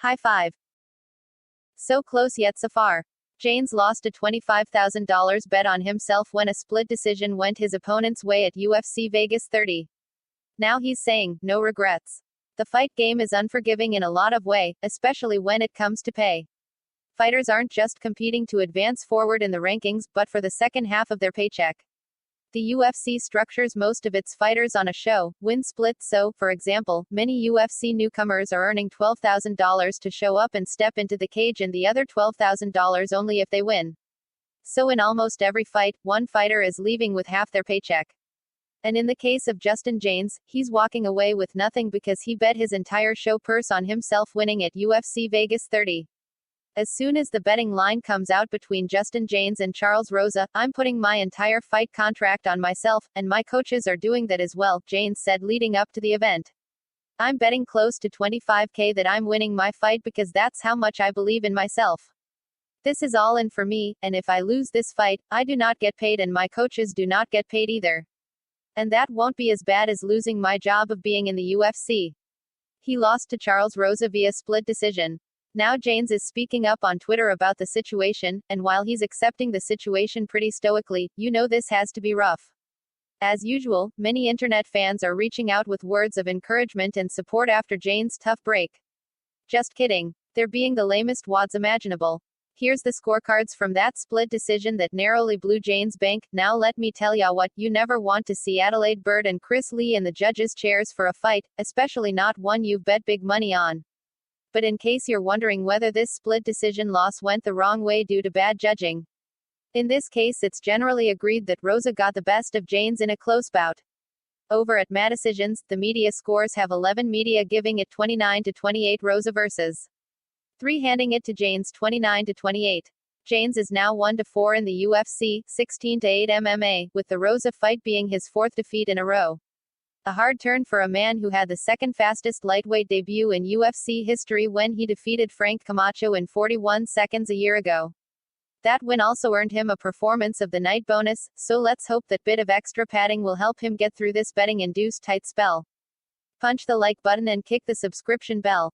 High five. So close yet so far. Jaynes lost a $25,000 bet on himself when a split decision went his opponent's way at UFC Vegas 30. Now he's saying, no regrets. The fight game is unforgiving in a lot of ways, especially when it comes to pay. Fighters aren't just competing to advance forward in the rankings, but for the second half of their paycheck. The UFC structures most of its fighters on a show-win split, so, for example, many UFC newcomers are earning $12,000 to show up and step into the cage and the other $12,000 only if they win. So in almost every fight, one fighter is leaving with half their paycheck. And in the case of Jaynes, he's walking away with nothing because he bet his entire show purse on himself winning at UFC Vegas 30. As soon as the betting line comes out between Jaynes and Rousey, I'm putting my entire fight contract on myself, and my coaches are doing that as well, Jaynes said leading up to the event. I'm betting close to $25K that I'm winning my fight because that's how much I believe in myself. This is all in for me, and if I lose this fight, I do not get paid and my coaches do not get paid either. And that won't be as bad as losing my job of being in the UFC. He lost to Rousey via split decision. Now Jaynes is speaking up on Twitter about the situation, and while he's accepting the situation pretty stoically, you know this has to be rough. As usual, many internet fans are reaching out with words of encouragement and support after Jaynes' tough break. Just kidding. They're being the lamest wads imaginable. Here's the scorecards from that split decision that narrowly blew Jaynes' bank. Now let me tell ya what, you never want to see Adelaide Byrd and Chris Lee in the judges' chairs for a fight, especially not one you've bet big money on. But in case you're wondering whether this split decision loss went the wrong way due to bad judging. In this case it's generally agreed that Rousey got the best of Jaynes in a close bout. Over at Madecisions, the media scores have 11 media giving it 29-28 Rousey versus 3 handing it to Jaynes 29-28. Jaynes is now 1-4 in the UFC, 16-8 MMA, with the Rousey fight being his 4th defeat in a row. A hard turn for a man who had the second fastest lightweight debut in UFC history when he defeated Frank Camacho in 41 seconds a year ago. That win also earned him a Performance of the Night bonus, so let's hope that bit of extra padding will help him get through this betting-induced tight spell. Punch the like button and kick the subscription bell.